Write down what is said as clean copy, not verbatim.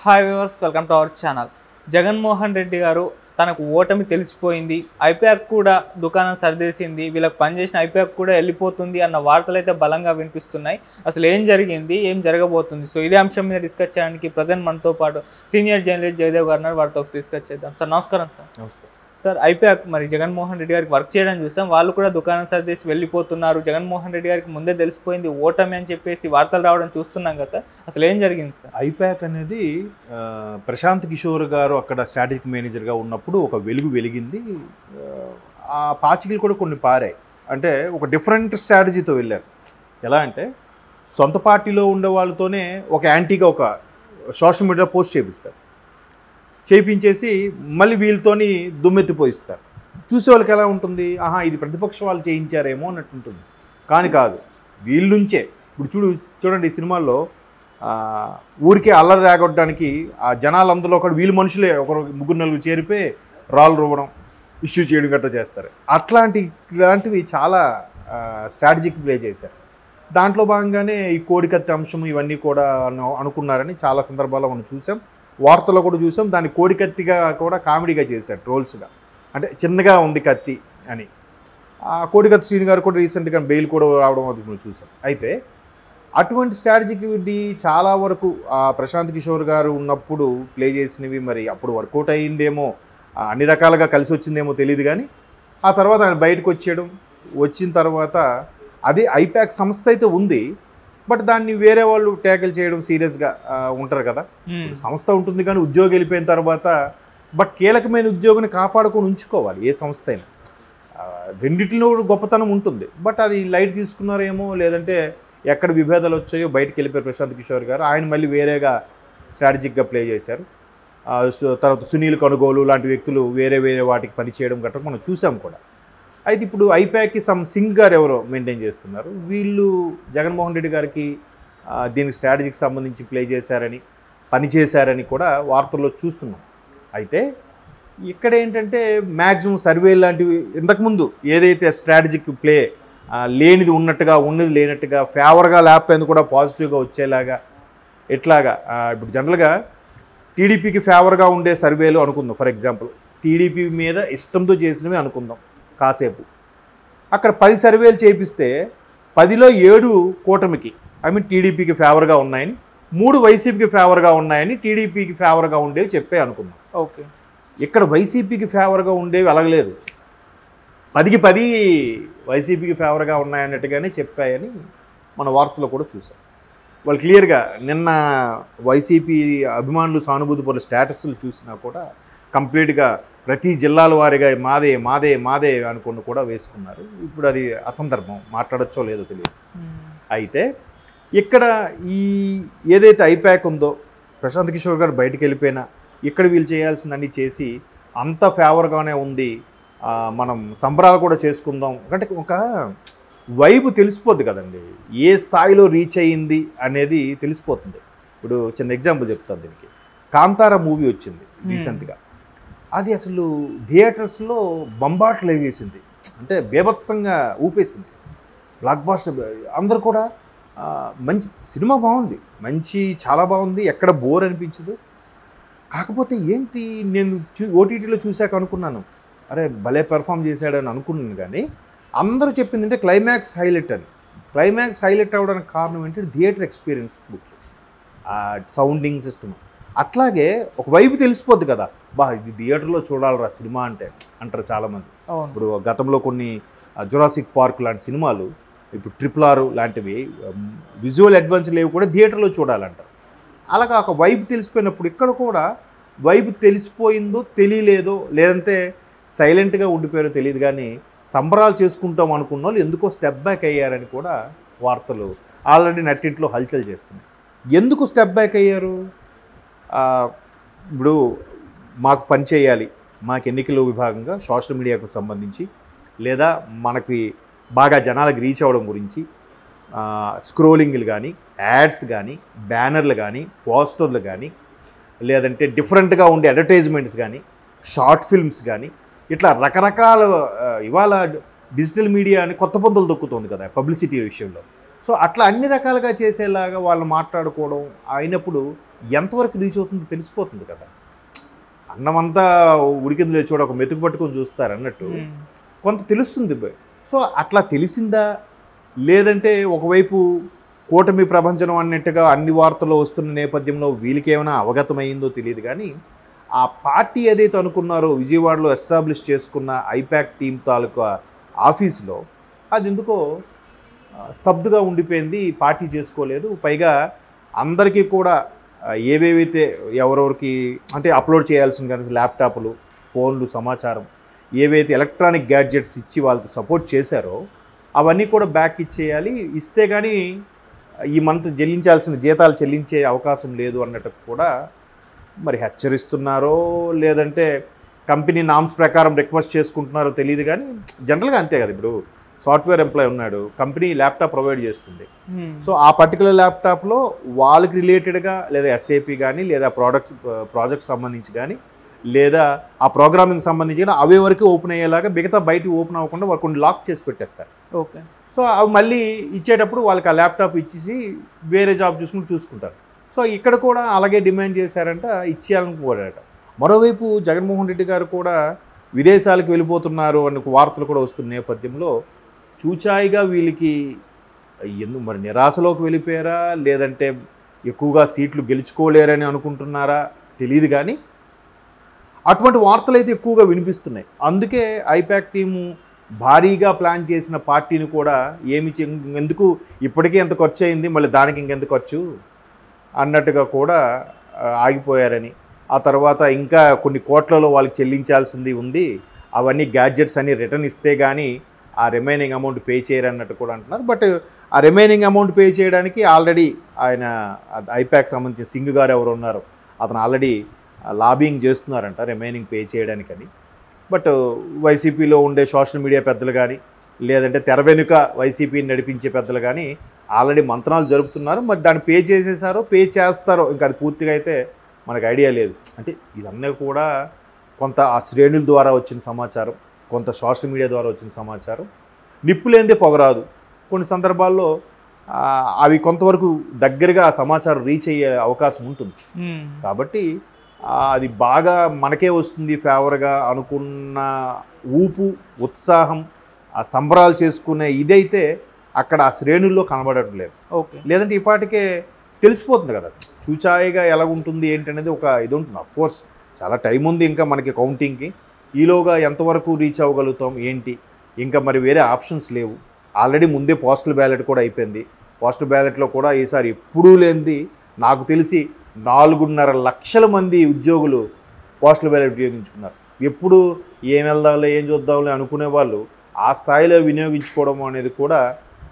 Hi viewers, welcome to our channel. Jaganmohan Reddy గారు తనకు ఓటమి తెలిసిపోయింది, ఐపాక్ కూడా దుకాణం సరిదేసింది, వీళ్ళకి పనిచేసిన ఐపాక్ కూడా వెళ్ళిపోతుంది అన్న వార్తలు అయితే బలంగా వినిపిస్తున్నాయి. అసలు ఏం జరిగింది, ఏం జరగబోతుంది? సో ఇదే అంశం మీద డిస్కస్ చేయడానికి ప్రజెంట్ మనతో పాటు సీనియర్ జర్నలిస్ట్ జయదేవ్ గారు ఉన్నారు. వారితో డిస్కస్ చేద్దాం. సార్ నమస్కారం. సార్ నమస్తే సార్, ఐపాక్ మరి జగన్మోహన్ రెడ్డి గారికి వర్క్ చేయడం చూసాం, వాళ్ళు కూడా దుకాణం సరిదేసి వెళ్ళిపోతున్నారు. జగన్మోహన్ రెడ్డి గారికి ముందే తెలిసిపోయింది ఓటమి అని చెప్పేసి వార్తలు రావడం చూస్తున్నాం కదా సార్, అసలు ఏం జరిగింది సార్? ఐపాక్ అనేది ప్రశాంత్ కిషోర్ గారు అక్కడ స్ట్రాటజిక్ మేనేజర్గా ఉన్నప్పుడు ఒక వెలుగు వెలిగింది. ఆ పాచికలు కూడా కొన్ని పారాయి. అంటే ఒక డిఫరెంట్ స్ట్రాటజీతో వెళ్ళారు. ఎలా అంటే సొంత పార్టీలో ఉండే వాళ్ళతోనే ఒక యాంటీగా ఒక సోషల్ మీడియా పోస్ట్ చేయించేసి మళ్ళీ వీళ్ళతోని దుమ్మెత్తిపోయిస్తారు. చూసేవాళ్ళకి ఎలా ఉంటుంది, ఆహా ఇది ప్రతిపక్ష వాళ్ళు చేయించారేమో అన్నట్టు ఉంటుంది. కానీ కాదు, వీళ్ళ నుంచే. ఇప్పుడు చూడండి ఈ సినిమాల్లో ఊరికే అల్లరి రాగొట్టడానికి ఆ జనాలందరూ ఒకటి వీళ్ళు మనుషులే ఒకరు ముగ్గురు నలుగురు చేరిపోయి రాళ్ళు రువ్వడం, ఇష్యూ చేయడం గట్రా చేస్తారు. ఇలాంటివి చాలా స్ట్రాటజిక్ ప్లే చేశారు. దాంట్లో భాగంగానే ఈ కోడికత్తి అంశం ఇవన్నీ కూడా అనుకున్నారని చాలా సందర్భాల్లో మనం చూసాం, వార్తల్లో కూడా చూసాం. దాన్ని కోడికత్తిగా కూడా కామెడీగా చేశారు, ట్రోల్స్గా. అంటే చిన్నగా ఉంది కత్తి అని. ఆ కోడికత్తి శ్రీని గారు కూడా రీసెంట్గా బెయిల్ కూడా రావడం అది మనం చూసాం. అయితే అటువంటి స్ట్రాటజీకి ఇది చాలా వరకు ప్రశాంత్ కిషోర్ గారు ఉన్నప్పుడు ప్లే చేసినవి మరి అప్పుడు వర్కౌట్ అయ్యిందేమో, అన్ని రకాలుగా కలిసి వచ్చిందేమో తెలియదు. కానీ ఆ తర్వాత ఆయన బయటకు వచ్చిన తర్వాత అదే ఐపాక్ సంస్థ అయితే ఉంది, బట్ దాన్ని వేరే వాళ్ళు ట్యాకిల్ చేయడం సీరియస్గా ఉంటారు కదా. సంస్థ ఉంటుంది కానీ ఉద్యోగం వెళ్ళిపోయిన తర్వాత బట్ కీలకమైన ఉద్యోగిని కాపాడుకొని ఉంచుకోవాలి ఏ సంస్థ అయినా. రెండిట్లో గొప్పతనం ఉంటుంది, బట్ అది లైట్ తీసుకున్నారేమో, లేదంటే ఎక్కడ విభేదాలు వచ్చాయో బయటకు వెళ్ళిపోయారు ప్రశాంత్ కిషోర్ గారు. ఆయన మళ్ళీ వేరేగా స్ట్రాటజిక్గా ప్లే చేశారు. తర్వాత సునీల్ కొనుగోలు లాంటి వ్యక్తులు వేరే వాటికి పనిచేయడం గట్రా మనం చూసాం కూడా. అయితే ఇప్పుడు ఐపాక్కి సింగ్ గారు ఎవరో మెయింటైన్ చేస్తున్నారు. వీళ్ళు జగన్మోహన్ రెడ్డి గారికి దీనికి స్ట్రాటజీకి సంబంధించి ప్లే చేశారని, పనిచేశారని కూడా వార్తల్లో చూస్తున్నాం. అయితే ఇక్కడ ఏంటంటే మ్యాక్సిమం సర్వే లాంటివి ఇంతకుముందు ఏదైతే స్ట్రాటజిక్ ప్లే లేనిది ఉన్నట్టుగా, ఉన్నది లేనట్టుగా, ఫేవర్గా లేకపోయింది కూడా పాజిటివ్గా వచ్చేలాగా ఎట్లాగా. ఇప్పుడు జనరల్గా టీడీపీకి ఫేవర్గా ఉండే సర్వేలు అనుకుందాం. ఫర్ ఎగ్జాంపుల్ టీడీపీ మీద ఇష్టంతో చేసినవి అనుకుందాం కాసేపు. అక్కడ 10 సర్వేలు చేపిస్తే 10లో 7 కూటమికి, టీడీపీకి ఫేవర్గా ఉన్నాయని, 3 వైసీపీకి ఫేవర్గా ఉన్నాయని, టీడీపీకి ఫేవర్గా ఉండేవి చెప్పే అనుకుందాం. ఓకే, ఇక్కడ వైసీపీకి ఫేవర్గా ఉండేవి అలగలేదు. 10కి 10 వైసీపీకి ఫేవర్గా ఉన్నాయన్నట్టుగానే చెప్పాయని మన వార్తలో కూడా చూసాం. వాళ్ళు క్లియర్గా నిన్న వైసీపీ అభిమానులు సానుభూతి పరుల స్టేటస్లు చూసినా కూడా కంప్లీట్గా ప్రతి జిల్లాల వారీగా మాదే మాదే మాదే అనుకుని కూడా వేసుకున్నారు. ఇప్పుడు అది అసందర్భం, మాట్లాడచ్చో లేదో తెలియదు. అయితే ఇక్కడ ఏదైతే ఐపాక్ ఉందో, ప్రశాంత్ కిషోర్ గారు బయటికి వెళ్ళిపోయినా ఇక్కడ వీళ్ళు చేయాల్సిందన్నీ చేసి అంత ఫేవర్గానే ఉంది, మనం సంబరాలు కూడా చేసుకుందాం అంటే ఒక వైబ్ తెలిసిపోద్ది కదండి, ఏ స్థాయిలో రీచ్ అయ్యింది అనేది తెలిసిపోతుంది. ఇప్పుడు చిన్న ఎగ్జాంపుల్ చెప్తాను దీనికి. కాంతారా మూవీ వచ్చింది రీసెంట్గా. అది అసలు థియేటర్స్లో బంబాట్లు వేసేసింది, అంటే బీభత్సంగా ఊపేసింది. బ్లాక్ బాస్టర్, అందరూ కూడా మంచి సినిమా, బాగుంది, చాలా బాగుంది, ఎక్కడ బోర్ అనిపించదు. కాకపోతే ఏంటి, నేను ఓటీటీలో చూశాక అనుకున్నాను, అరే భలే పెర్ఫామ్ చేశాడని అనుకున్నాను. కానీ అందరూ చెప్పింది అంటే క్లైమాక్స్ హైలైట్ అని. క్లైమాక్స్ హైలైట్ అవ్వడానికి కారణం ఏంటంటే థియేటర్ ఎక్స్పీరియన్స్ ముఖ్యం, సౌండింగ్ సిస్టమ్. అట్లాగే ఒక వైపు తెలిసిపోద్ది కదా, ఇది థియేటర్లో చూడాలరా సినిమా అంటే అంటారు చాలామంది. ఇప్పుడు గతంలో కొన్ని జురాసిక్ పార్క్ లాంటి సినిమాలు, ఇప్పుడు RRR లాంటివి విజువల్ అడ్వాన్స్లు లేవు కూడా థియేటర్లో చూడాలంటారు. అలాగా ఒక వైపు తెలిసిపోయినప్పుడు ఇక్కడ కూడా వైపు తెలిసిపోయిందో తెలియలేదో, లేదంటే సైలెంట్గా ఉండిపోయారో తెలియదు, కానీ సంబరాలు చేసుకుంటాం అనుకున్న వాళ్ళు ఎందుకో స్టెప్ బ్యాక్ అయ్యారని కూడా వార్తలు ఆల్రెడీ నెట్టింట్లో హల్చల్ చేస్తున్నాయి. ఎందుకు స్టెప్ బ్యాక్ అయ్యారు? ఇప్పుడు మాకు పని చేయాలి, మాకు ఎన్నికల విభాగంగా సోషల్ మీడియాకు సంబంధించి, లేదా మనకి బాగా జనాలకు రీచ్ అవ్వడం గురించి స్క్రోలింగ్లు కానీ, యాడ్స్ కానీ, బ్యానర్లు కానీ, పోస్టర్లు కానీ, లేదంటే డిఫరెంట్గా ఉండే అడ్వర్టైజ్మెంట్స్ కానీ, షార్ట్ ఫిల్మ్స్ కానీ, ఇట్లా రకరకాల ఇవాళ డిజిటల్ మీడియా అని కొత్త పొందులు దొక్కుతుంది కదా పబ్లిసిటీ విషయంలో. సో అట్లా అన్ని రకాలుగా చేసేలాగా వాళ్ళు మాట్లాడుకోవడం అయినప్పుడు ఎంతవరకు రీచ్ అవుతుందో తెలిసిపోతుంది కదా. అన్నమంతా ఉడికింది లేచి చూడ ఒక మెతుకు పట్టుకొని చూస్తారు అన్నట్టు కొంత తెలుస్తుంది. సో అట్లా తెలిసిందా, లేదంటే ఒకవైపు కూటమి ప్రపంచం అన్నట్టుగా అన్ని వార్తలు వస్తున్న నేపథ్యంలో వీళ్ళకి ఏమైనా అవగతమైందో తెలియదు. కానీ ఆ పార్టీ ఏదైతే అనుకున్నారో విజయవాడలో ఎస్టాబ్లిష్ చేసుకున్న ఐపాక్ టీం తాలూకా ఆఫీసులో అది ఎందుకో స్తబ్దుగా ఉండిపోయింది, పార్టీ చేసుకోలేదు. పైగా అందరికీ కూడా ఏవేవైతే ఎవరెవరికి అంటే అప్లోడ్ చేయాల్సిన కానీ ల్యాప్టాప్లు, ఫోన్లు, సమాచారం ఏవైతే ఎలక్ట్రానిక్ గ్యాడ్జెట్స్ ఇచ్చి వాళ్ళకి సపోర్ట్ చేశారో అవన్నీ కూడా బ్యాక్ ఇచ్చేయాలి, ఇస్తే కానీ ఈ మంత్ చెల్లించాల్సిన జీతాలు చెల్లించే అవకాశం లేదు అన్నట్టు కూడా మరి హెచ్చరిస్తున్నారో లేదంటే కంపెనీ నామ్స్ ప్రకారం రిక్వెస్ట్ చేసుకుంటున్నారో తెలియదు. కానీ జనరల్గా అంతే కదా. ఇప్పుడు సాఫ్ట్వేర్ ఎంప్లాయ్ ఉన్నాడు, కంపెనీ ల్యాప్టాప్ ప్రొవైడ్ చేస్తుంది. సో ఆ పర్టికులర్ ల్యాప్టాప్లో వాళ్ళకి రిలేటెడ్గా లేదా ఎస్ఏపి కానీ లేదా ప్రాజెక్ట్ సంబంధించి కానీ లేదా ఆ ప్రోగ్రామింగ్ సంబంధించి కానీ అవే వరకు ఓపెన్ అయ్యేలాగా మిగతా బయట ఓపెన్ అవ్వకుండా వాళ్ళు కొన్ని లాక్ చేసి పెట్టేస్తారు. ఓకే. సో అవి మళ్ళీ ఇచ్చేటప్పుడు వాళ్ళకి ఆ ల్యాప్టాప్ ఇచ్చేసి వేరే జాబ్ చూసుకుంటారు. సో ఇక్కడ కూడా అలాగే డిమాండ్ చేశారంట, ఇచ్చేయాలని కోరారట. మరోవైపు జగన్మోహన్ రెడ్డి గారు కూడా విదేశాలకు వెళ్ళిపోతున్నారు అన్న వార్తలు కూడా వస్తున్న నేపథ్యంలో చూచాయిగా వీళ్ళకి మరి నిరాశలోకి వెళ్ళిపోయారా లేదంటే ఎక్కువగా సీట్లు గెలుచుకోలేరని అనుకుంటున్నారా తెలియదు. కానీ అటువంటి వార్తలు అయితే ఎక్కువగా వినిపిస్తున్నాయి. అందుకే ఐపాక్ టీము భారీగా ప్లాన్ చేసిన పార్టీని కూడా ఎందుకు ఇప్పటికే ఎంత ఖర్చు అయింది, మళ్ళీ దానికి ఇంకెంత ఖర్చు అన్నట్టుగా కూడా ఆగిపోయారని, ఆ తర్వాత ఇంకా కొన్ని కోట్లలో వాళ్ళకి చెల్లించాల్సింది ఉంది, అవన్నీ గ్యాడ్జెట్స్ అన్ని రిటర్న్ ఇస్తే కానీ ఆ రిమైనింగ్ అమౌంట్ పే చేయరన్నట్టు కూడా అంటున్నారు. బట్ ఆ రిమైనింగ్ అమౌంట్ పే చేయడానికి ఆల్రెడీ ఆయన ఐపాక్ సంబంధించిన సింగ్ గారు ఎవరు ఉన్నారో అతను ఆల్రెడీ లాబింగ్ చేస్తున్నారంట రిమైనింగ్ పే చేయడానికని. బట్ వైసీపీలో ఉండే సోషల్ మీడియా పెద్దలు కానీ లేదంటే తెర వెనుక వైసీపీని నడిపించే పెద్దలు కానీ ఆల్రెడీ మంత్రాలు జరుపుతున్నారు. మరి దాన్ని పే చేసేసారో పే చేస్తారో ఇంకా అది పూర్తిగా అయితే మనకు ఐడియా లేదు. అంటే ఇవన్నీ కూడా కొంత ఆ శ్రేణుల ద్వారా వచ్చిన సమాచారం, కొంత సోషల్ మీడియా ద్వారా వచ్చిన సమాచారం. నిప్పులేందే పొగరాదు. కొన్ని సందర్భాల్లో అవి కొంతవరకు దగ్గరగా సమాచారం రీచ్ అయ్యే అవకాశం ఉంటుంది. కాబట్టి అది బాగా మనకే వస్తుంది ఫేవర్గా అనుకున్న ఊపు, ఉత్సాహం, ఆ సంబరాలు చేసుకునే ఇదైతే అక్కడ ఆ శ్రేణుల్లో కనబడటం లేదు. ఓకే. లేదంటే ఇప్పటికే తెలిసిపోతుంది కదా చూచాయిగా ఎలా ఉంటుంది ఏంటనేది ఒక ఇది ఉంటుంది. అఫ్కోర్స్ చాలా టైం ఉంది ఇంకా మనకి కౌంటింగ్కి. ఈలోగా ఎంతవరకు రీచ్ అవ్వగలుగుతాం ఏంటి, ఇంకా మరి వేరే ఆప్షన్స్ లేవు. ఆల్రెడీ ముందే పోస్టల్ బ్యాలెట్ కూడా అయిపోయింది. పోస్టల్ బ్యాలెట్లో కూడా ఈసారి ఎప్పుడూ లేనిది నాకు తెలిసి 4.5 లక్షల మంది ఉద్యోగులు పోస్టల్ బ్యాలెట్ వినియోగించుకున్నారు. ఎప్పుడు ఏం వెళ్దాంలే ఏం చూద్దాంలే అనుకునే వాళ్ళు ఆ స్థాయిలో వినియోగించుకోవడం అనేది కూడా